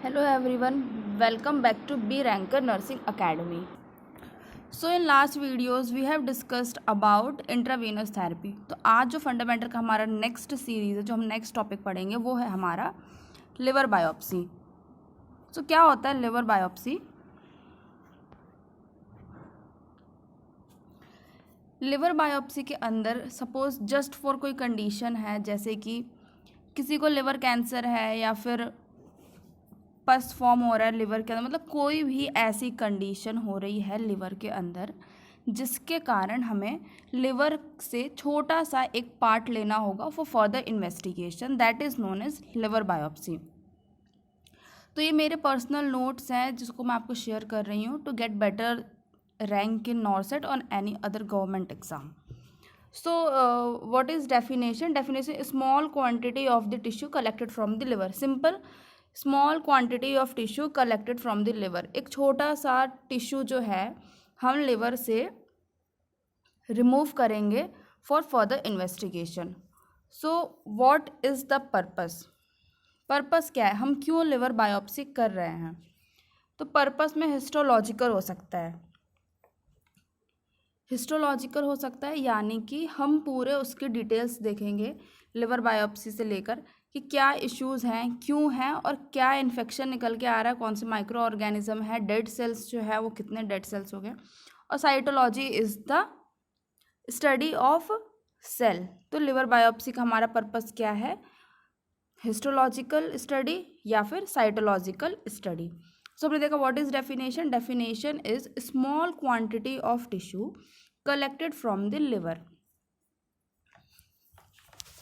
Hello everyone, welcome back to B Ranker Nursing Academy. So in last videos we have discussed about intravenous therapy. तो आज जो fundamental का हमारा next series है, जो हम नेक्स्ट टॉपिक पढ़ेंगे वो है हमारा लिवर बायोप्सी. सो क्या होता है लिवर बायोप्सी? लिवर बायोप्सी के अंदर सपोज जस्ट फॉर कोई कंडीशन है, जैसे कि किसी को लिवर कैंसर है या फिर पस फॉर्म हो रहा है लिवर के अंदर, मतलब कोई भी ऐसी कंडीशन हो रही है लिवर के अंदर जिसके कारण हमें लिवर से छोटा सा एक पार्ट लेना होगा for further investigation, that is known as liver biopsy. तो ये मेरे पर्सनल नोट्स हैं जिसको मैं आपको शेयर कर रही हूँ to get better rank in NORCET on any other government exam. So, what is definition? Definition: small quantity of the tissue collected from the liver. Simple, small quantity of tissue collected from the liver. एक छोटा सा tissue जो है हम liver से remove करेंगे for further investigation. So what is the purpose? Purpose क्या है, हम क्यों लिवर बायोप्सी कर रहे हैं? तो पर्पस में हिस्टोलॉजिकल हो सकता है. हिस्टोलॉजिकल हो सकता है यानी कि हम पूरे उसके डिटेल्स देखेंगे लिवर बायोप्सी से लेकर कि क्या इश्यूज़ हैं, क्यों हैं और क्या इन्फेक्शन निकल के आ रहा है, कौन से माइक्रो ऑर्गेनिज्म है, डेड सेल्स जो है वो कितने डेड सेल्स हो गए. और cytology is the study of cell. तो लिवर बायोप्सी का हमारा पर्पस क्या है? हिस्टोलॉजिकल स्टडी या फिर साइटोलॉजिकल स्टडी. सो हमने देखा what is definition. Definition is small quantity of tissue collected from the liver.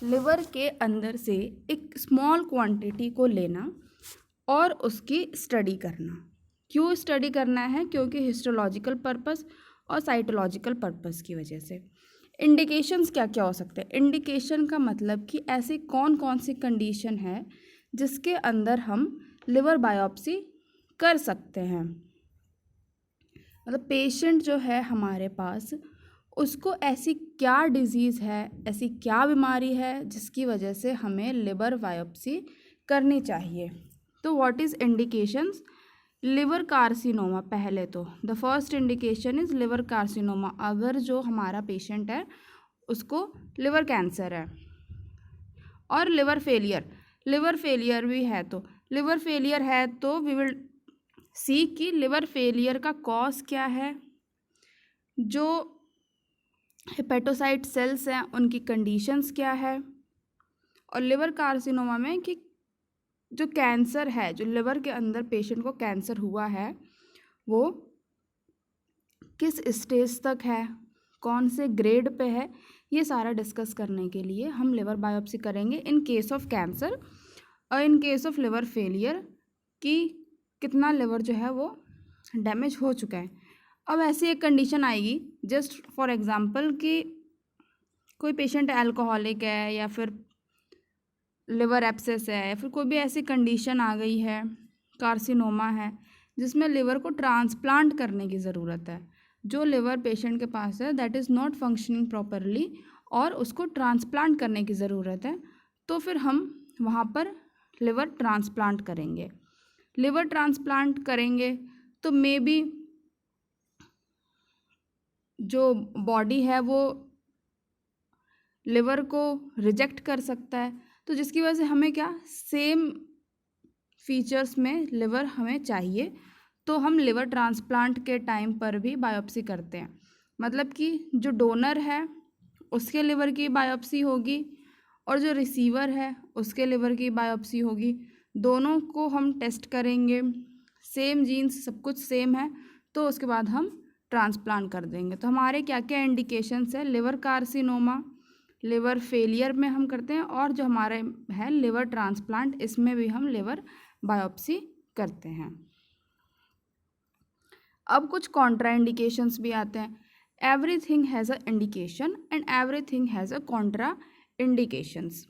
Liver के अंदर से एक स्मॉल क्वांटिटी को लेना और उसकी स्टडी करना. क्यों स्टडी करना है? क्योंकि हिस्टोलॉजिकल पर्पस और साइटोलॉजिकल पर्पस की वजह से. इंडिकेशंस क्या क्या हो सकते हैं? इंडिकेशन का मतलब कि ऐसी कौन कौन सी कंडीशन है जिसके अंदर हम लिवर बायोप्सी कर सकते हैं. मतलब पेशेंट जो है हमारे पास, उसको ऐसी क्या डिजीज़ है, ऐसी क्या बीमारी है जिसकी वजह से हमें लिवर बायोप्सी करनी चाहिए. तो what is indications? Liver carcinoma. पहले तो the first indication is liver carcinoma. अगर जो हमारा पेशेंट है उसको लिवर कैंसर है और लिवर फेलियर भी है, तो लिवर फेलियर है तो वी विल सी कि लिवर फेलियर का कॉज क्या है, जो हेपेटोसाइट सेल्स हैं उनकी कंडीशंस क्या है, और लिवर कार्सिनोमा में कि जो कैंसर है, जो लिवर के अंदर पेशेंट को कैंसर हुआ है वो किस स्टेज तक है, कौन से ग्रेड पे है. ये सारा डिस्कस करने के लिए हम लिवर बायोप्सी करेंगे इन केस ऑफ कैंसर और in case of liver failure कि कितना लिवर जो है वो डैमेज हो चुका है. अब ऐसी एक कंडीशन आएगी, जस्ट फॉर एग्जांपल कि कोई पेशेंट अल्कोहलिक है या फिर लिवर एब्सेस है या फिर कोई भी ऐसी कंडीशन आ गई है, कार्सिनोमा है, जिसमें लिवर को ट्रांसप्लांट करने की ज़रूरत है. जो लिवर पेशेंट के पास है that is not functioning properly और उसको ट्रांसप्लांट करने की ज़रूरत है, तो फिर हम वहाँ पर लिवर ट्रांसप्लांट करेंगे. लिवर ट्रांसप्लांट करेंगे तो मे बी जो बॉडी है वो लिवर को रिजेक्ट कर सकता है, तो जिसकी वजह से हमें क्या सेम फीचर्स में लिवर हमें चाहिए, तो हम लिवर ट्रांसप्लांट के टाइम पर भी बायोप्सी करते हैं. मतलब कि जो डोनर है उसके लिवर की बायोप्सी होगी और जो रिसीवर है उसके लिवर की बायोप्सी होगी. दोनों को हम टेस्ट करेंगे, सेम जीन्स सब कुछ सेम है, तो उसके बाद हम ट्रांसप्लांट कर देंगे. तो हमारे क्या क्या इंडिकेशंस है? लिवर कार्सिनोमा, लिवर फेलियर में हम करते हैं, और जो हमारे है लिवर ट्रांसप्लांट, इसमें भी हम लिवर बायोप्सी करते हैं. अब कुछ कॉन्ट्रा इंडिकेशंस भी आते हैं. Everything has a indication and everything has a Contra indications.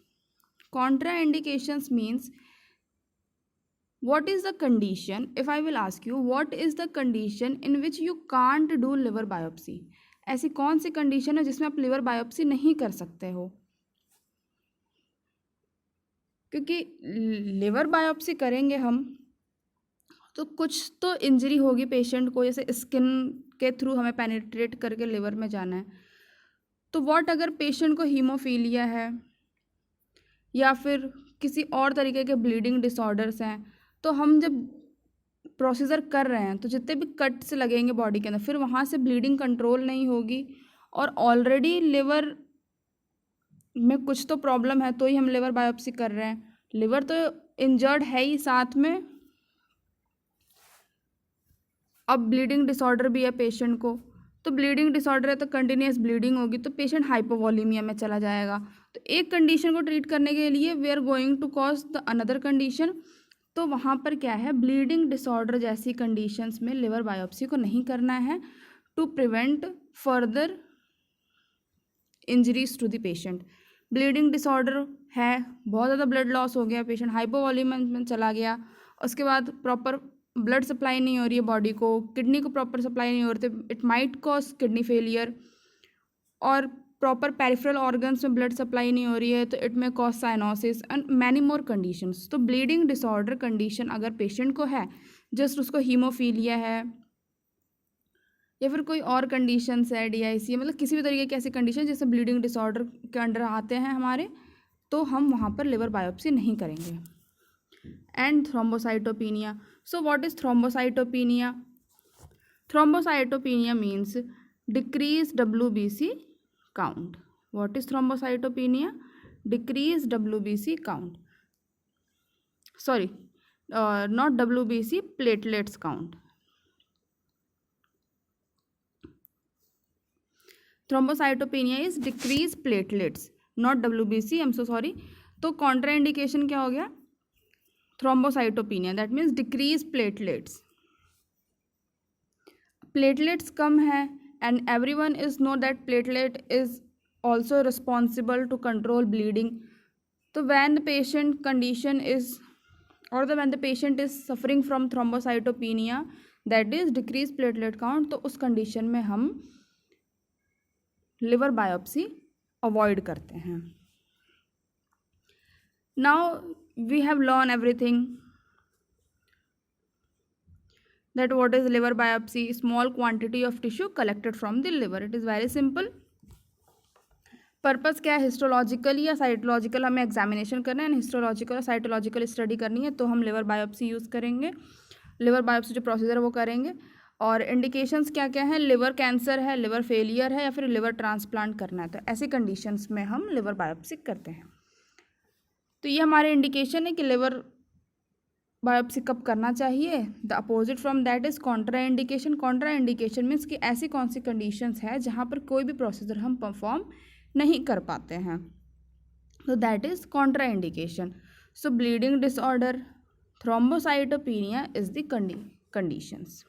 Contra indications means what is the condition, if I will ask you what is the condition in which you can't do liver biopsy? ऐसी कौन सी condition है जिसमें आप liver biopsy नहीं कर सकते हो? क्योंकि लिवर बायोप्सी करेंगे हम तो कुछ तो इंजरी होगी पेशेंट को, जैसे स्किन के थ्रू हमें पेनिट्रेट करके लिवर में जाना है। तो व्हाट अगर पेशेंट को हीमोफीलिया है या फिर किसी और तरीके के ब्लीडिंग डिसऑर्डर्स हैं, तो हम जब प्रोसीजर कर रहे हैं तो जितने भी कट्स लगेंगे बॉडी के अंदर, फिर वहाँ से ब्लीडिंग कंट्रोल नहीं होगी और ऑलरेडी लिवर में कुछ तो प्रॉब्लम है, तो ही हम लिवर बायोप्सी कर रहे हैं। लिवर तो इंजर्ड है ही, साथ में अब ब्लीडिंग डिसऑर्डर भी है पेशेंट को। तो ब्लीडिंग डिसऑर्डर है तो कंटिन्यूस ब्लीडिंग होगी, तो पेशेंट हाइपोवॉलीमिया में चला जाएगा। तो एक कंडीशन को ट्रीट करने के लिए we are going to cause the another condition. तो वहाँ पर क्या है, ब्लीडिंग डिसऑर्डर जैसी कंडीशंस में लिवर बायोप्सी को नहीं करना है to prevent further injuries to the patient. Bleeding disorder है, बहुत ज़्यादा ब्लड लॉस हो गया, पेशेंट हाइपोवॉलीमिया में चला गया, उसके बाद प्रॉपर ब्लड सप्लाई नहीं हो रही है बॉडी को, किडनी को प्रॉपर सप्लाई नहीं हो रही, तो it might cause kidney failure. और प्रॉपर पेरिफेरल ऑर्गन्स में ब्लड सप्लाई नहीं हो रही है तो इट में cause cyanosis and many more conditions. तो ब्लीडिंग डिसऑर्डर कंडीशन अगर पेशेंट को है, जस्ट उसको हीमोफीलिया है या फिर कोई और कंडीशंस है, DIC, मतलब किसी भी तरीके की ऐसी कंडीशन जैसे ब्लीडिंग डिसऑर्डर के अंडर आते हैं हमारे, तो हम वहाँ पर लिवर बायोप्सी नहीं करेंगे। And thrombocytopenia. So what is thrombocytopenia? Thrombocytopenia means decreased WBC count. What is thrombocytopenia? Decreased WBC count. Sorry, not WBC, platelets count. Thrombocytopenia is decreased platelets, not WBC. I'm so sorry. तो contraindication क्या हो गया? Thrombocytopenia, that means decrease platelets. Platelets कम है and everyone is know that platelet is also responsible to control bleeding. तो when the patient condition is when the patient is suffering from thrombocytopenia that is decrease platelet count, तो उस condition में हम liver biopsy avoid करते हैं। Now we have learned everything that what is liver biopsy, small quantity of tissue collected from the liver. It is very simple. Purpose क्या है, histological या cytological हमें एग्जामिनेशन करना है, हिस्टोलॉजिकल और साइटोलॉजिकल स्टडी करनी है, तो हम लिवर बायोप्सी यूज़ करेंगे। लिवर बायोप्सी जो प्रोसीजर वो करेंगे। और इंडिकेशंस क्या क्या है, लिवर कैंसर है, लिवर फेलियर है या फिर लिवर ट्रांसप्लांट करना है, तो ऐसी कंडीशंस में हम लिवर बायोप्सी करते हैं। तो ये हमारे इंडिकेशन है कि लिवर बायोप्सी कब करना चाहिए। The opposite from that is Contra indication. Contra indication means कि ऐसी कौन सी कंडीशंस है जहाँ पर कोई भी प्रोसीजर हम परफॉर्म नहीं कर पाते हैं, तो that is contraindication. So bleeding disorder, thrombocytopenia is the conditions.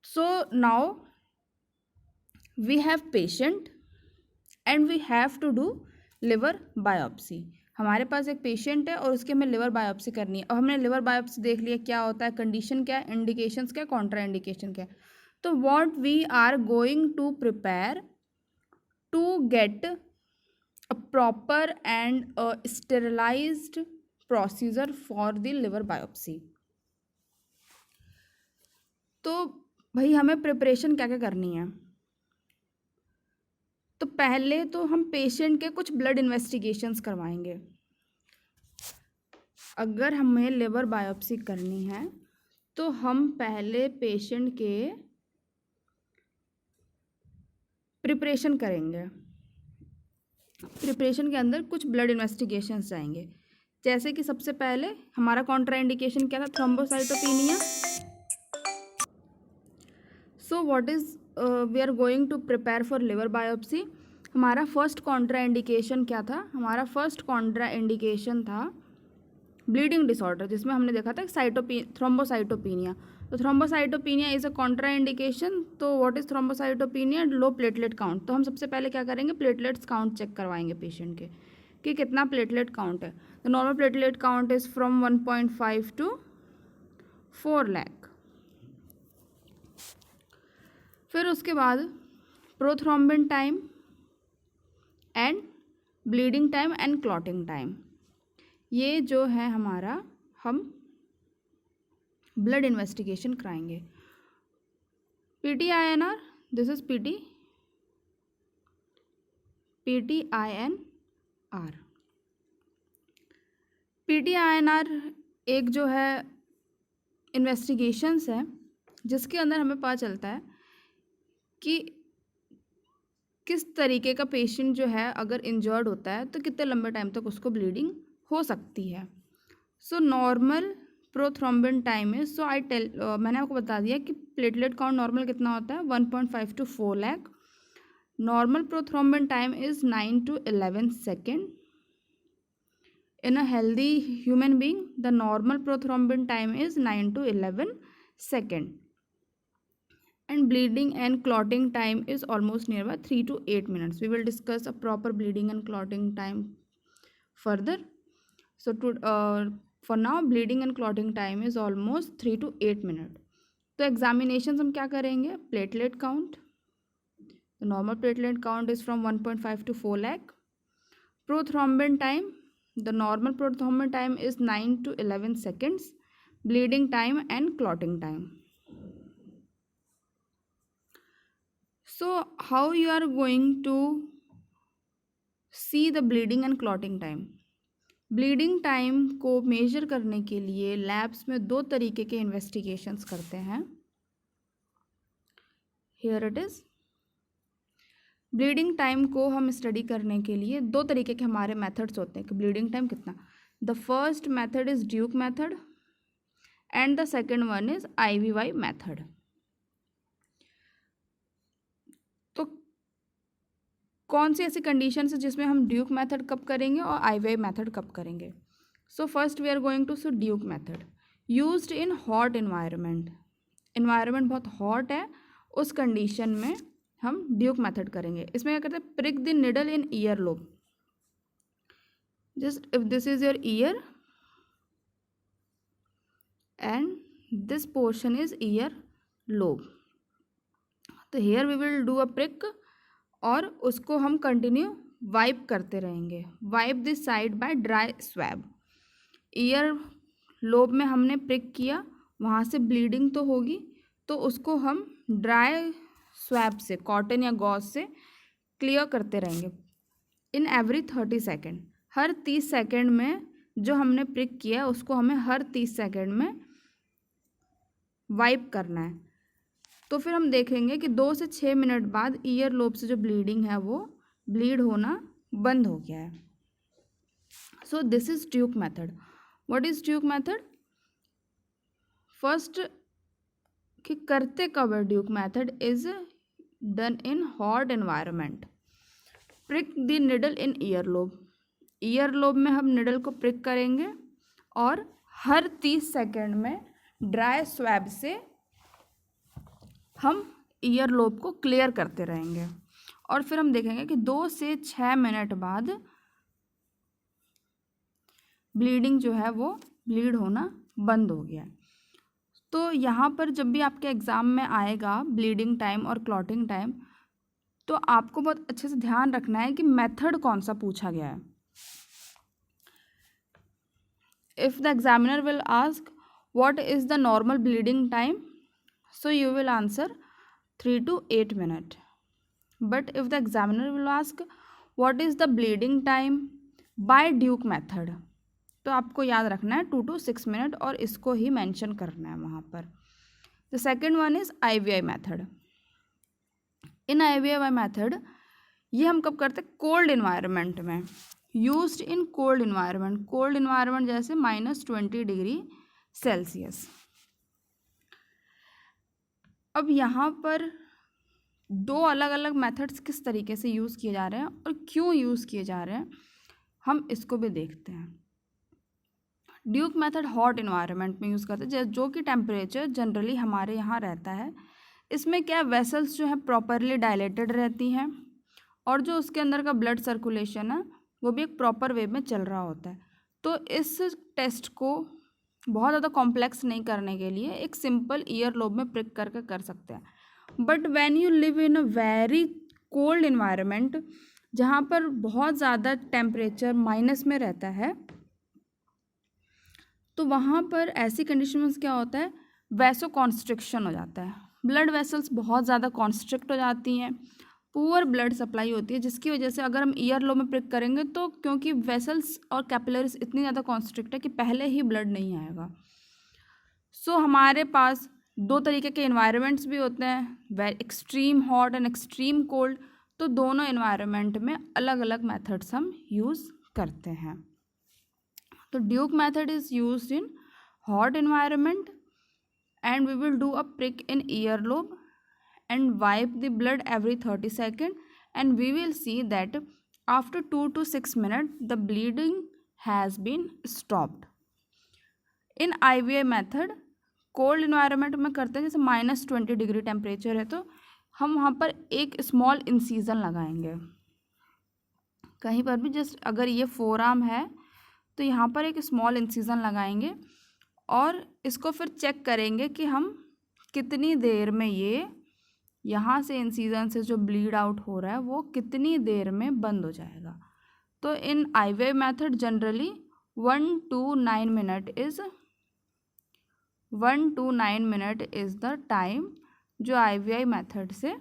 So now we have patient and we have to do liver biopsy. हमारे पास एक पेशेंट है और उसके हमें लिवर बायोप्सी करनी है, और हमने लिवर बायोप्सी देख लिया क्या होता है, कंडीशन क्या है, इंडिकेशंस क्या, कॉन्ट्रा इंडिकेशन क्या है। तो what we are going to prepare to get a proper and sterilised procedure for the liver biopsy. तो भाई हमें प्रिपरेशन क्या क्या करनी है। तो पहले तो हम पेशेंट के कुछ ब्लड इन्वेस्टिगेशंस करवाएंगे। अगर हमें लिवर बायोप्सी करनी है तो हम पहले पेशेंट के प्रिपरेशन करेंगे। प्रिपरेशन के अंदर कुछ ब्लड इन्वेस्टिगेशंस जाएंगे, जैसे कि सबसे पहले हमारा कॉन्ट्रा इंडिकेशन क्या था, thrombocytopenia. So what is we are going to prepare for liver biopsy. हमारा फर्स्ट कॉन्ट्रा इंडिकेशन क्या था, हमारा फर्स्ट कॉन्ट्रा इंडिकेशन था ब्लीडिंग डिसऑर्डर, जिसमें हमने देखा था थ्रोम्बोसाइटोपिनिया। तो thrombocytopenia is a contraindication. तो what is thrombocytopenia, low platelet count. तो हम सबसे पहले क्या करेंगे, प्लेटलेट्स काउंट चेक करवाएंगे पेशेंट के कि कितना प्लेटलेट काउंट है। तो normal platelet count is from 1.5 to 4 lakh. फिर उसके बाद prothrombin time and bleeding time and clotting time, ये जो है हमारा हम ब्लड इन्वेस्टिगेशन कराएंगे। PTINR, this is PTINR। PTINR एक जो है इन्वेस्टिगेशंस है जिसके अंदर हमें पता चलता है कि किस तरीके का पेशेंट जो है अगर इंजर्ड होता है तो कितने लंबे टाइम तक उसको ब्लीडिंग हो सकती है। सो नॉर्मल प्रोथ्रोम्बिन टाइम है, सो मैंने आपको बता दिया कि प्लेटलेट काउंट नॉर्मल कितना होता है 1.5 to 4 lakh। Normal prothrombin time is 9 to 11 second. In a healthy human being, the normal prothrombin time is 9 to 11 second, and bleeding and clotting time is almost nearby 3 to 8 minutes. We will discuss a proper bleeding and clotting time further. So for now, bleeding and clotting time is almost 3 to 8 minutes. तो examinations हम क्या करेंगे? Platelet count. The normal platelet count is from 1.5 to 4 lakh. Prothrombin time. The normal prothrombin time is 9 to 11 seconds. Bleeding time and clotting time. So how you are going to see the bleeding and clotting time? Bleeding time को measure करने के लिए labs में दो तरीके के investigations करते हैं। Here it is. Bleeding time को हम स्टडी करने के लिए दो तरीके के हमारे मेथड्स होते हैं कि ब्लीडिंग टाइम कितना। The first method is Duke method and the second one is IVY method. तो कौन सी ऐसी कंडीशन है जिसमें हम ड्यूक मेथड कब करेंगे और IVY मेथड कब करेंगे? So first we are going to so Duke method used in hot environment. Environment बहुत हॉट है, उस कंडीशन में हम ड्यूक मेथड करेंगे। इसमें क्या करते हैं? Prick the needle in ear lobe. Just if this is your ear and this portion is ear lobe, तो here we will do a prick और उसको हम कंटिन्यू वाइप करते रहेंगे। Wipe this side by dry swab. Ear lobe में हमने prick किया, वहाँ से ब्लीडिंग तो होगी, तो उसको हम ड्राई स्वैब से, कॉटन या गॉज से क्लियर करते रहेंगे in every 30 second. Her 30 second में जो हमने प्रिक किया उसको हमें हर 30 सेकेंड में वाइप करना है। तो फिर हम देखेंगे कि 2 से 6 मिनट बाद ईयर लोब से जो ब्लीडिंग है वो ब्लीड होना बंद हो गया है। सो this is Duke method. What is Duke method? First कि करते कब है Duke method is done in hot environment. Prick the needle in ear lobe. Year lobe में हम निडल को प्रिक करेंगे और हर 30 सेकेंड में ड्राई स्वैब से हम ईयर लोब को क्लियर करते रहेंगे और फिर हम देखेंगे कि 2 से 6 मिनट बाद ब्लीडिंग जो है वो ब्लीड होना बंद हो गया है। तो यहाँ पर जब भी आपके एग्ज़ाम में आएगा ब्लीडिंग टाइम और क्लॉटिंग टाइम, तो आपको बहुत अच्छे से ध्यान रखना है कि मेथड कौन सा पूछा गया है। If the examiner will ask what is the normal bleeding time, so you will answer 3 to 8 minutes. But if the examiner will ask what is the bleeding time by Duke method, तो आपको याद रखना है 2 to 6 minutes और इसको ही mention करना है वहाँ पर। The second one is IVI method. In IVI method ये हम कब करते हैं? कोल्ड इन्वायरमेंट में, used in cold environment. Cold environment जैसे -20 डिग्री सेल्सियस। अब यहाँ पर दो अलग अलग मेथड्स किस तरीके से यूज़ किए जा रहे हैं और क्यों यूज़ किए जा रहे हैं, हम इसको भी देखते हैं। ड्यूक मेथड हॉट इन्वायरमेंट में यूज़ करते हैं, जो कि टेम्परेचर जनरली हमारे यहाँ रहता है। इसमें क्या वेसल्स जो है प्रॉपरली डायलेटेड रहती हैं और जो उसके अंदर का ब्लड सर्कुलेशन है वो भी एक प्रॉपर वे में चल रहा होता है। तो इस टेस्ट को बहुत ज़्यादा कॉम्प्लेक्स नहीं करने के लिए एक सिंपल ईयर लोब में प्रिक करके कर सकते हैं। But when you live in a very cold environment, जहाँ पर बहुत ज़्यादा टेम्परेचर माइनस में रहता है, तो वहाँ पर ऐसी कंडीशन में क्या होता है, वैसो कॉन्स्ट्रिक्शन हो जाता है, ब्लड वेसल्स बहुत ज़्यादा कॉन्स्ट्रिक्ट हो जाती हैं, पुअर ब्लड सप्लाई होती है, जिसकी वजह से अगर हम ईयर लो में प्रिक करेंगे तो क्योंकि वेसल्स और कैपिलरीज इतनी ज़्यादा कॉन्स्ट्रिक्ट है कि पहले ही ब्लड नहीं आएगा। सो हमारे पास दो तरीके के इन्वायरमेंट्स भी होते हैं, extreme hot and extreme cold. तो दोनों इन्वायरमेंट में अलग अलग मेथड्स हम यूज़ करते हैं। तो Duke method is used in hot environment and we will do a prick in earlobe and wipe the blood every 30 seconds, and we will see that after 2 to 6 minutes the bleeding has been stopped. In IVI method cold environment में करते हैं, जैसे -20 degree temperature है तो हम वहाँ पर एक स्मॉल इंसीजन लगाएंगे कहीं पर भी, जस्ट अगर ये फोरआर्म है तो यहाँ पर एक स्मॉल इंसीजन लगाएंगे और इसको फिर चेक करेंगे कि हम कितनी देर में ये यहाँ से इंसीजन से जो ब्लीड आउट हो रहा है वो कितनी देर में बंद हो जाएगा। तो in IVI method generally 1 to 9 minute is the time जो आईवीआई मेथड से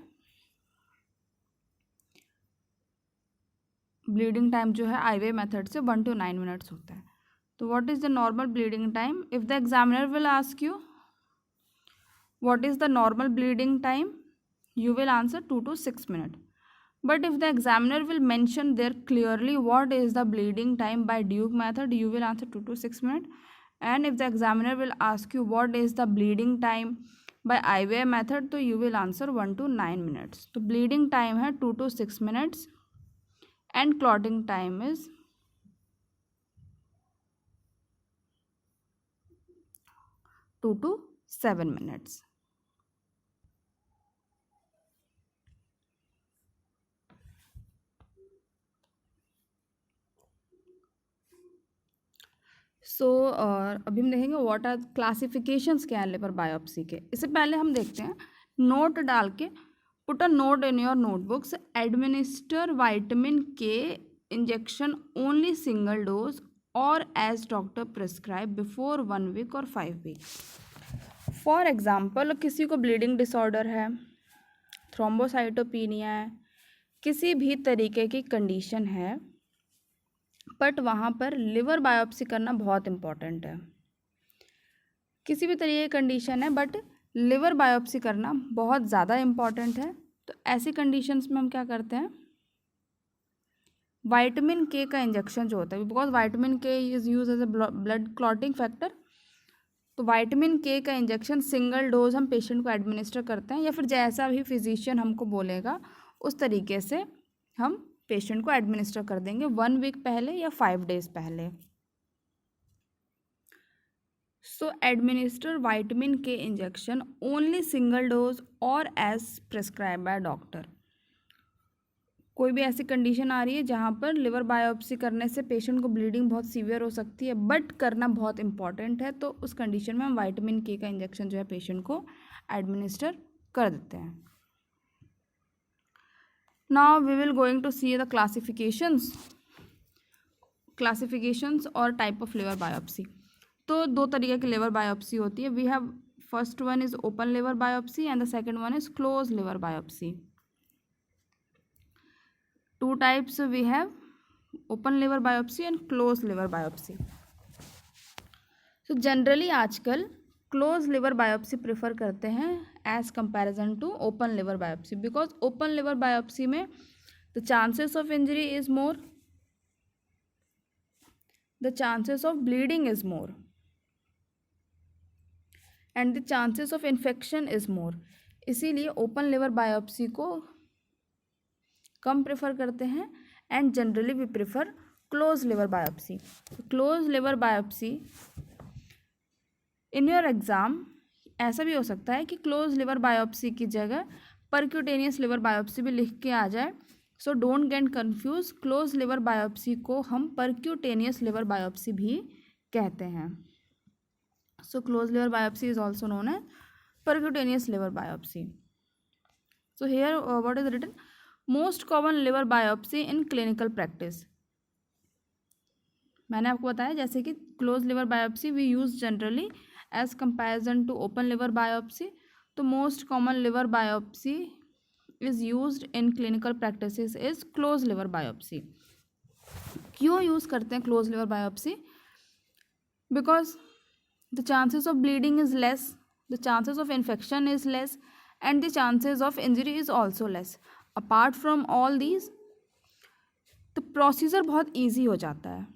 ब्लीडिंग टाइम जो है आईवीआई मेथड से 1 to 9 मिनट्स होता है। तो what is the normal bleeding time? If the examiner will ask you what is the normal bleeding time, you will answer 2 to 6 minutes. But if the examiner will mention there clearly what is the bleeding time by Duke method, you will answer 2 to 6 minutes. And if the examiner will ask you what is the bleeding time by IVI method, तो you will answer 1 to 9 minutes. तो bleeding time है 2 to 6 minutes and clotting time is 2 to 7 minutes. अभी हम देखेंगे what are classifications क्या है liver biopsy के। इससे पहले हम देखते हैं नोट डाल के, put a note in your notebooks, administer vitamin K injection only single dose और as doctor prescribe before 1 week और 5 वीक। फॉर एग्ज़ाम्पल किसी को ब्लीडिंग डिसऑर्डर है, थ्रोम्बोसाइटोपिनिया है, किसी भी तरीके की कंडीशन है, बट वहाँ पर लिवर बायोप्सी करना बहुत इम्पॉर्टेंट है। किसी भी तरीके की कंडीशन है बट लिवर बायोप्सी करना बहुत ज़्यादा इम्पॉर्टेंट है। तो ऐसी कंडीशंस में हम क्या करते हैं, विटामिन के का इंजेक्शन जो होता है, because vitamin K is use as a blood clotting factor, तो विटामिन के का इंजेक्शन सिंगल डोज हम पेशेंट को एडमिनिस्टर करते हैं, या फिर जैसा भी फिजिशियन हमको बोलेगा उस तरीके से हम पेशेंट को एडमिनिस्टर कर देंगे 1 वीक पहले या 5 डेज पहले। सो administer vitamin K injection only single dose और एज प्रिस्क्राइब बाय डॉक्टर। कोई भी ऐसी कंडीशन आ रही है जहाँ पर लिवर बायोप्सी करने से पेशेंट को ब्लीडिंग बहुत सीवियर हो सकती है बट करना बहुत इंपॉर्टेंट है, तो उस कंडीशन में हम विटामिन के का इंजेक्शन जो है पेशेंट को एडमिनिस्टर कर देते हैं। Now we will going to see the classifications और टाइप ऑफ लिवर बायोप्सी। तो दो तरीके की लिवर बायोप्सी होती है। We have first one is open liver biopsy and the second one is close liver biopsy. Two types we have, open liver biopsy and close liver biopsy. तो generally आजकल close liver biopsy prefer करते हैं as comparison to open liver biopsy, because open liver biopsy में the chances of injury is more, the chances of bleeding is more and the chances of infection is more. इसीलिए open liver biopsy को कम prefer करते हैं and generally we prefer close liver biopsy. Close liver biopsy in your exam ऐसा भी हो सकता है कि क्लोज लिवर बायोप्सी की जगह परक्यूटेनियस लिवर बायोप्सी भी लिख के आ जाए। So don't get confuse, close liver biopsy को हम परक्यूटेनियस लिवर बायोप्सी भी कहते हैं। So close liver biopsy is also known as percutaneous liver biopsy. So here what is written, most common liver biopsy in clinical practice. मैंने आपको बताया जैसे कि close liver biopsy we use generally as comparison to open liver biopsy, तो most common liver biopsy is used in clinical practices is close liver biopsy. क्यों use करते हैं close liver biopsy? Because the chances of bleeding is less, the chances of infection is less, and the chances of injury is also less. Apart from all these, the procedure बहुत easy हो जाता है।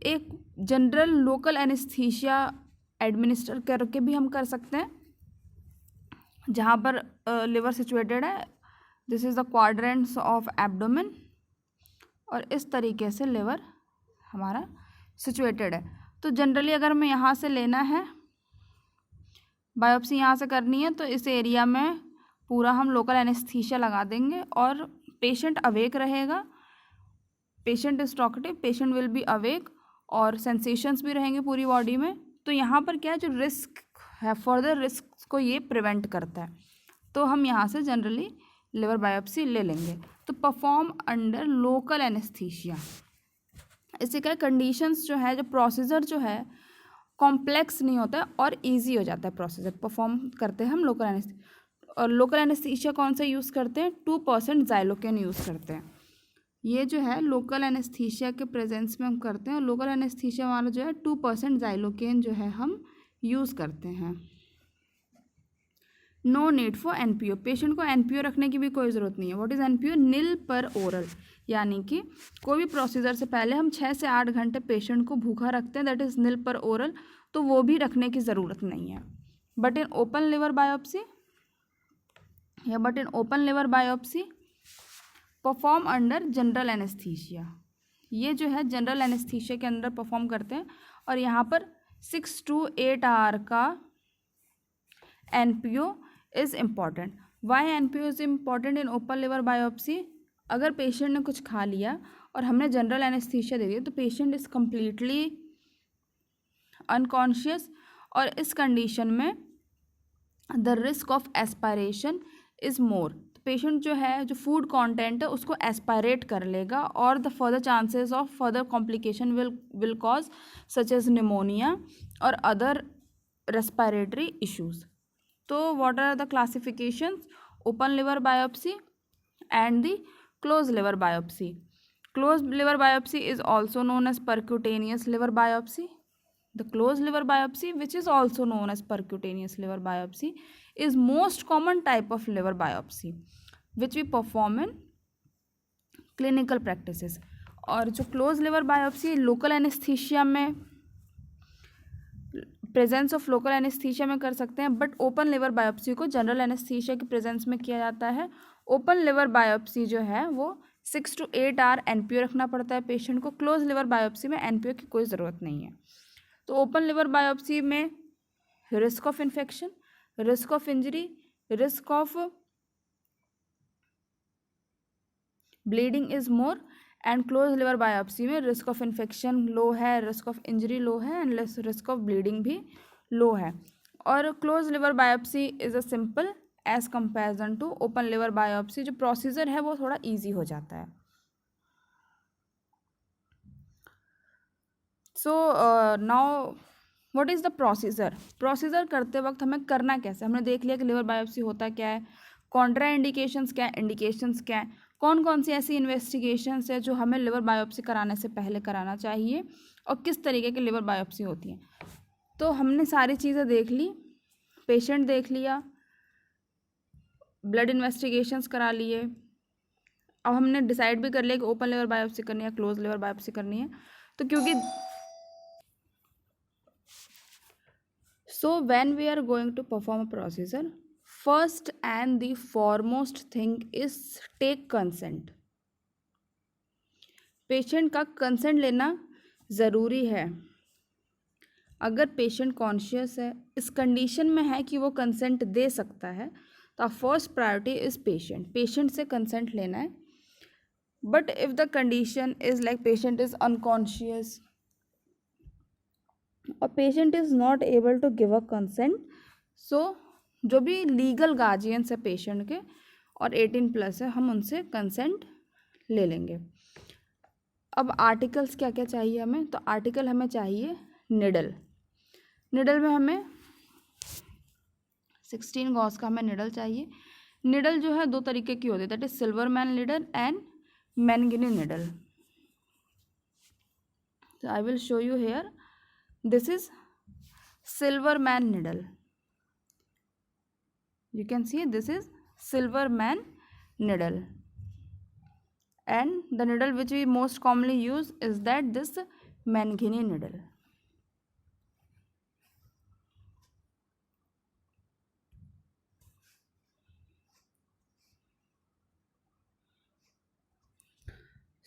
एक general local anaesthesia administer करके भी हम कर सकते हैं, जहाँ पर लिवर सिचुएटेड है। This is the quadrants of abdomen, और इस तरीके से लिवर हमारा सिचुएटेड है। तो जनरली अगर हमें यहाँ से लेना है, बायोप्सी यहाँ से करनी है, तो इस एरिया में पूरा हम लोकल एनेस्थीसिया लगा देंगे और पेशेंट अवेक रहेगा। Patient is talkative, patient will be awake, और सेंसेशंस भी रहेंगे पूरी बॉडी में। तो यहाँ पर क्या है, जो रिस्क है, फर्दर रिस्क को ये प्रिवेंट करता है। तो हम यहाँ से जनरली लिवर बायोप्सी ले लेंगे। तो परफॉर्म अंडर लोकल एनेस्थीसिया, इससे क्या कंडीशंस जो है, जो प्रोसीजर जो है कॉम्प्लेक्स नहीं होता है और इजी हो जाता है प्रोसीजर। परफॉर्म करते हैं हम लोकल एनेस्थीसिया। और लोकल एनेस्थीसिया कौन सा यूज़ करते हैं? 2% ज़ाइलोकेन यूज़ करते हैं। ये जो है लोकल एनेस्थीसिया के प्रेजेंस में हम करते हैं, और लोकल एनेस्थीसिया वाला जो है 2% ज़ाइलोकेन जो है हम यूज़ करते हैं। No need for NPO, patient को एनपीओ रखने की भी कोई ज़रूरत नहीं है। What is NPO? नील पर ओरल, यानी कि कोई भी प्रोसीजर से पहले हम 6 से 8 घंटे पेशेंट को भूखा रखते हैं, दैट इज़ नील पर ओरल, तो वो भी रखने की ज़रूरत नहीं है। But in open liver biopsy perform under general anaesthesia, ये जो है जनरल एनेस्थीसिया के अंदर परफॉर्म करते हैं। और यहाँ पर 6 to 8 आवर का NPO is important. Why NPO is important in open liver biopsy? अगर पेशेंट ने कुछ खा लिया और हमने जनरल एनेस्थीसिया दे दिया, तो पेशेंट इज़ कम्प्लीटली अनकॉन्शियस, और इस कंडीशन में the risk of aspiration is more. Patient जो है, जो फूड कंटेंट है उसको एस्पायरेट कर लेगा, और the further chances of further complication will cause such as pneumonia और अदर रेस्पिरेटरी इश्यूज। तो what are the classifications? Open liver biopsy and the closed liver biopsy. Closed liver biopsy is also known as percutaneous liver biopsy. The closed liver biopsy, which is also known as percutaneous liver biopsy, is most common type of liver biopsy which we perform in clinical practices. और जो closed liver biopsy local anesthesia में, presence of local anaesthesia में कर सकते हैं, but open liver biopsy को general anaesthesia की presence में किया जाता है। ओपन लिवर बायोप्सी जो है वो 6 to 8 आवर एनपीओ रखना पड़ता है पेशेंट को। क्लोज लिवर बायोप्सी में एनपीओ की कोई ज़रूरत नहीं है। तो ओपन लिवर बायोप्सी में risk of infection, risk of injury, risk of bleeding is more, and close liver biopsy में रिस्क ऑफ इन्फेक्शन लो है, रिस्क ऑफ इंजरी लो है, एंड रिस्क ऑफ ब्लीडिंग भी लो है। और close liver biopsy is a simple as comparison to open liver biopsy. जो procedure है वो थोड़ा इजी हो जाता है। So now what is the procedure? Procedure करते वक्त हमें करना कैसे? हमने देख लिया कि लिवर बायोप्सी होता क्या है, कॉन्ट्रा इंडिकेशंस क्या है, इंडिकेशंस क्या है, कौन कौन सी ऐसी इन्वेस्टिगेशंस है जो हमें लिवर बायोप्सी कराने से पहले कराना चाहिए, और किस तरीके की लिवर बायोप्सी होती है। तो हमने सारी चीज़ें देख ली, पेशेंट देख लिया, ब्लड इन्वेस्टिगेशंस करा लिए। अब हमने डिसाइड भी कर लिया कि ओपन लिवर बायोप्सी करनी है, क्लोज लिवर बायोप्सी करनी है। तो क्योंकि so when we are going to perform a procedure, first and the foremost thing is take consent. Patient का कंसेंट लेना ज़रूरी है। अगर पेशेंट कॉन्शियस है, इस कंडीशन में है कि वो कंसेंट दे सकता है, तो फर्स्ट प्रायोरिटी इज़ पेशेंट से कंसेंट लेना है। But if the condition is like patient is unconscious और patient is not able to give a consent, so जो भी लीगल गार्जियंस है पेशेंट के और 18+ है, हम उनसे कंसेंट ले लेंगे। अब आर्टिकल्स क्या क्या चाहिए हमें, तो आर्टिकल हमें चाहिए निडल। निडल में हमें 16 गॉस का हमें निडल चाहिए। निडल जो है दो तरीके की होती है, that is silver man needle and मैंगनी needle. So I will show you here. This is silver man needle. You can see this is silver man needle, and the needle which we most commonly use is that this manganese needle.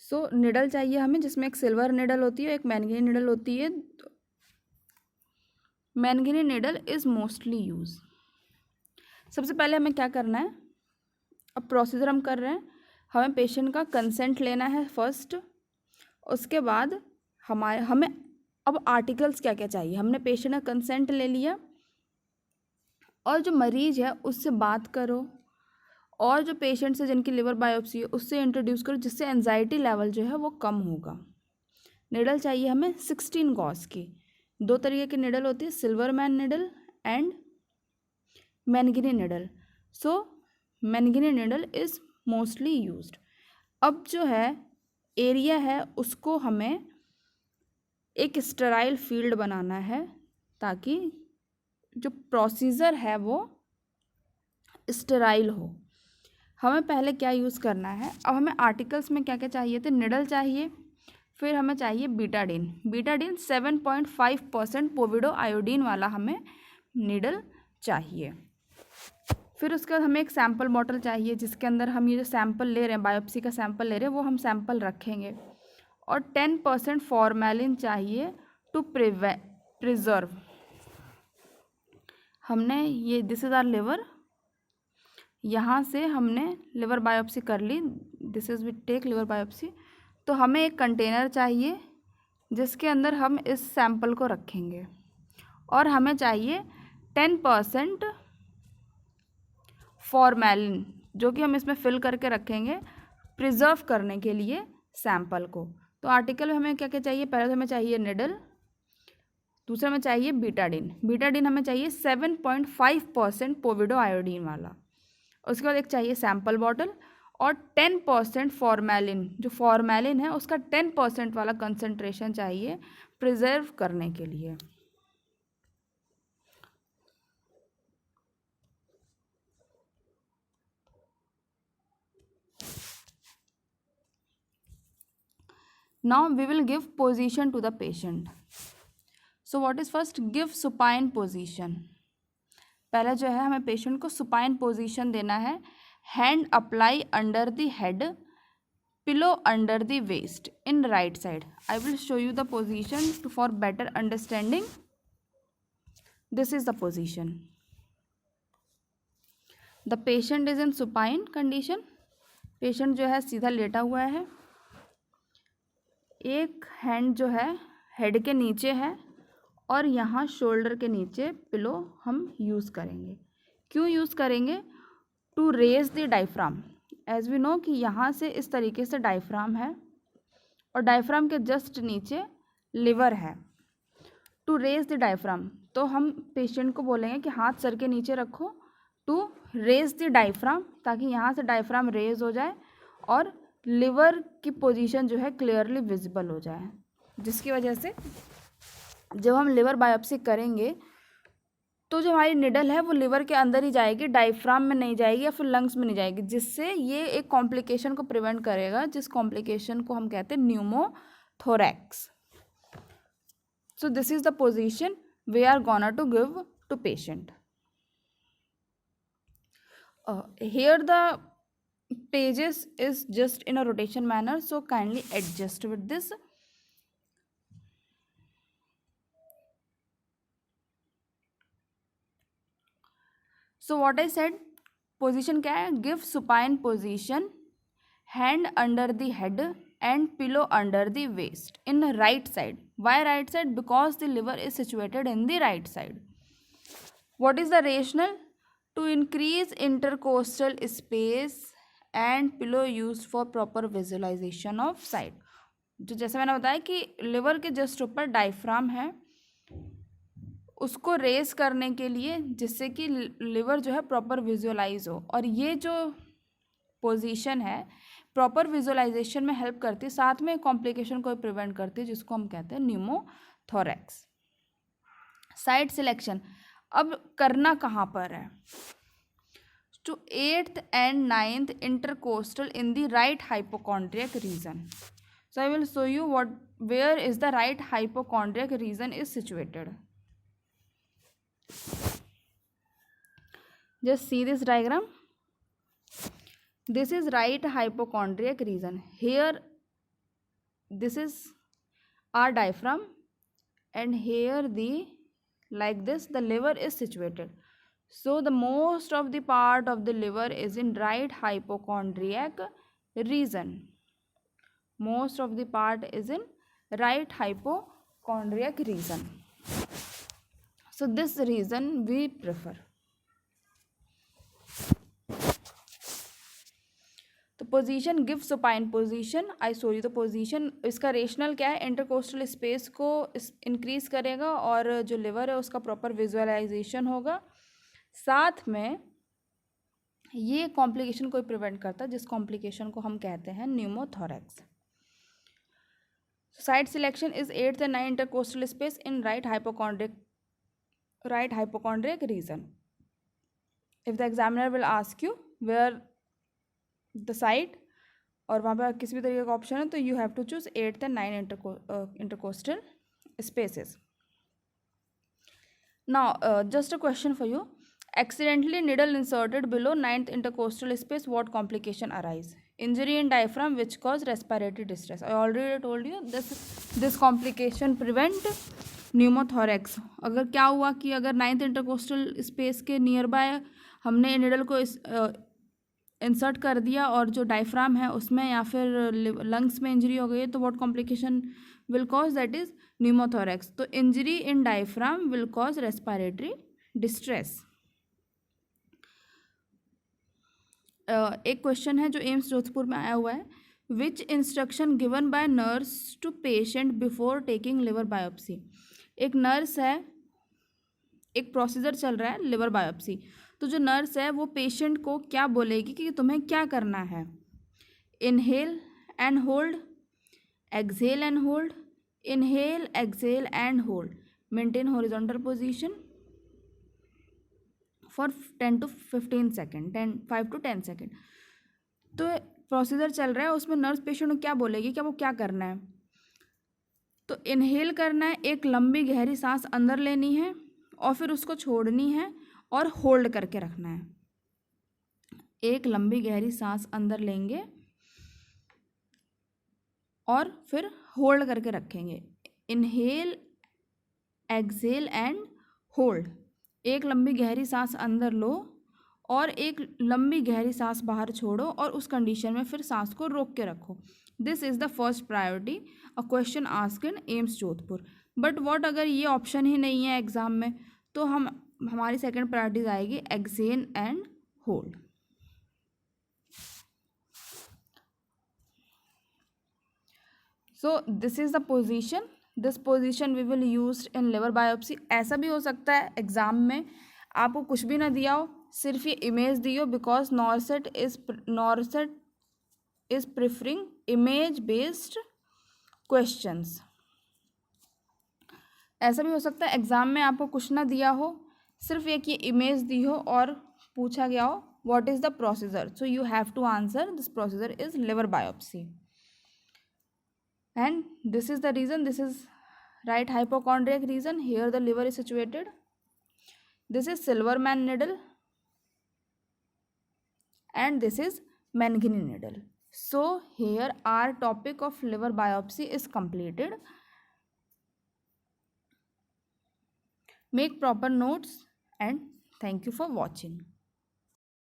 So needle चाहिए हमें, जिसमें एक silver needle होती है, एक मैंगनी needle होती है। मैंगनी needle is mostly use. सबसे पहले हमें क्या करना है, अब प्रोसीजर हम कर रहे हैं, हमें पेशेंट का कंसेंट लेना है फर्स्ट। उसके बाद हमें अब आर्टिकल्स क्या क्या चाहिए, हमने पेशेंट का कंसेंट ले लिया और जो मरीज है उससे बात करो, और जो पेशेंट से जिनकी लिवर बायोप्सी है उससे इंट्रोड्यूस करो, जिससे एंजाइटी लेवल जो है वो कम होगा। निडल चाहिए हमें 16 गॉस की। दो तरीके की निडल होती है, silver man needle and मैंगनी needle. So मैंगनी needle is mostly used. अब जो है एरिया है उसको हमें एक स्टेराइल फील्ड बनाना है, ताकि जो प्रोसीजर है वो स्टेराइल हो। हमें पहले क्या यूज़ करना है, अब हमें आर्टिकल्स में क्या क्या चाहिए थे, निडल चाहिए, फिर हमें चाहिए बीटाडीन। बीटाडीन 7.5% पोविडो आयोडीन वाला हमें निडल चाहिए। फिर उसके बाद हमें एक सैम्पल बॉटल चाहिए, जिसके अंदर हम ये जो सैम्पल ले रहे हैं, बायोप्सी का सैम्पल ले रहे हैं, वो हम सैम्पल रखेंगे। और 10% फॉर्मेलिन चाहिए टू प्रिजर्व। हमने ये दिस इज़ आर लिवर, यहाँ से हमने लिवर बायोप्सी कर ली, this is we take liver biopsy. तो हमें एक कंटेनर चाहिए जिसके अंदर हम इस सैंपल को रखेंगे, और हमें चाहिए 10% फॉर्मेलिन, जो कि हम इसमें फिल करके रखेंगे प्रिजर्व करने के लिए सैंपल को। तो आर्टिकल में हमें क्या क्या चाहिए, पहले तो हमें चाहिए निडल, दूसरा हमें चाहिए बीटाडीन। बीटाडीन हमें चाहिए 7.5% पोविडो आयोडीन वाला। उसके बाद एक चाहिए सैम्पल बॉटल, और 10% फॉर्मेलिन, जो फॉर्मेलिन है उसका 10% वाला कंसंट्रेशन चाहिए प्रिजर्व करने के लिए। Now we will give position to the patient. So what is first? Give supine position. पहले जो है हमें पेशेंट को सुपाइन पोजीशन देना है। Hand apply under the head, pillow under the waist in right side. I will show you the position for better understanding. This is the position. The patient is in supine condition. Patient जो है सीधा लेटा हुआ है, एक hand जो है head के नीचे है, और यहाँ शोल्डर के नीचे पिलो हम यूज़ करेंगे। क्यों यूज़ करेंगे? To raise the diaphragm. As we know कि यहाँ से इस तरीके से डायफ्राम है, और डायफ्राम के जस्ट नीचे लिवर है। टू रेज द डायफ्राम, तो हम पेशेंट को बोलेंगे कि हाथ सर के नीचे रखो, टू रेज द डायफ्राम, ताकि यहाँ से डायफ्राम रेज हो जाए और लिवर की पोजीशन जो है क्लियरली विजिबल हो जाए, जिसकी वजह से जब हम लिवर बायोप्सी करेंगे तो जो हमारी निडल है वो लिवर के अंदर ही जाएगी, डायफ्राम में नहीं जाएगी या फिर लंग्स में नहीं जाएगी, जिससे ये एक कॉम्प्लिकेशन को प्रिवेंट करेगा, जिस कॉम्प्लिकेशन को हम कहते हैं pneumothorax. So this is the position we are gonna to give to patient. Here the pages is just in a rotation manner, so kindly adjust with this. So what I said, position क्या है? Give supine position, hand under the head and pillow under the waist in the right side. Why right side? Because the liver is situated in the right side. What is the rationale? To increase intercostal space and pillow used for proper visualization of side. जो जैसे मैंने बताया कि liver के just ऊपर diaphragm है, उसको race करने के लिए, जिससे कि लिवर जो है प्रॉपर विजुअलाइज हो। और ये जो पोजीशन है प्रॉपर विजुअलाइजेशन में हेल्प करती है, साथ में कॉम्प्लिकेशन को प्रिवेंट करती है, जिसको हम कहते हैं न्यूमोथोरैक्स। साइट सिलेक्शन अब करना कहाँ पर है? to 8th and 9th intercostal in the right hypochondriac region. So I will show you where is the right hypochondriac region is situated. Just see this diagram. This is right hypochondriac region. Here this is our diaphragm, and here like this the liver is situated. So the most of the part of the liver is in right hypochondriac region. Most of the part is in right hypochondriac region. So this region we prefer. तो position give supine position, आई sorry तो position इसका rational क्या है? Intercostal space को increase करेगा और जो liver है उसका प्रॉपर विजुअलाइजेशन होगा, साथ में ये कॉम्प्लिकेशन को प्रिवेंट करता है, जिस कॉम्प्लिकेशन को हम कहते हैं pneumothorax. Site selection is 8th and 9th intercostal space in right hypochondriac region. If the examiner will ask you where the site और वहाँ पर किसी भी तरीके का ऑप्शन है, तो you have to choose 8th and 9th intercostal spaces. Now just a question for you. Accidentally needle inserted below 9th intercostal space, what complication arise? Injury in diaphragm which cause respiratory distress. I already told you this complication prevent pneumothorax. अगर क्या हुआ कि अगर 9th intercostal space के near by हमने needle को insert कर दिया और जो डायफ्राम है उसमें या फिर लंग्स में इंजरी हो गई, तो what complication will cause? That is pneumothorax. तो injury in diaphragm will cause respiratory distress. एक क्वेश्चन है जो एम्स जोधपुर में आया हुआ है. Which instruction given by nurse to patient before taking liver biopsy. एक नर्स है, एक प्रोसीजर चल रहा है लिवर बायोप्सी, तो जो नर्स है वो पेशेंट को क्या बोलेगी कि तुम्हें क्या करना है? Inhale and hold, exhale and hold, inhale exhale and hold, maintain horizontal position for 10 to 15 second, 5 to 10 second. तो प्रोसीजर चल रहा है, उसमें नर्स पेशेंट को क्या बोलेगी, क्या वो क्या करना है? तो इनहेल करना है, एक लंबी गहरी सांस अंदर लेनी है और फिर उसको छोड़नी है और होल्ड करके रखना है. एक लंबी गहरी सांस अंदर लेंगे और फिर होल्ड करके रखेंगे. Inhale exhale and hold. एक लंबी गहरी सांस अंदर लो और एक लंबी गहरी सांस बाहर छोड़ो और उस कंडीशन में फिर सांस को रोक के रखो. This is the first priority. A question asked in AIIMS Jodhpur. But what अगर ये ऑप्शन ही नहीं है एग्जाम में, तो हमारी सेकंड प्रायोरिटीज आएगी exhale and hold. So this is the position. This position we will use in liver biopsy. ऐसा भी हो सकता है एग्जाम में आपको कुछ भी ना दिया हो, सिर्फ ये इमेज दी हो, because NORCET is preferring image based questions. ऐसा भी हो सकता है एग्जाम में आपको कुछ ना दिया हो, सिर्फ एक ये इमेज दी हो और पूछा गया हो what is the procedure. So you have to answer this procedure is liver biopsy. And this is the reason. This is right hypochondriac region. Here the liver is situated. This is Silverman needle and this is Meнгeni needle. So here our topic of liver biopsy is completed. Make proper notes and thank you for watching.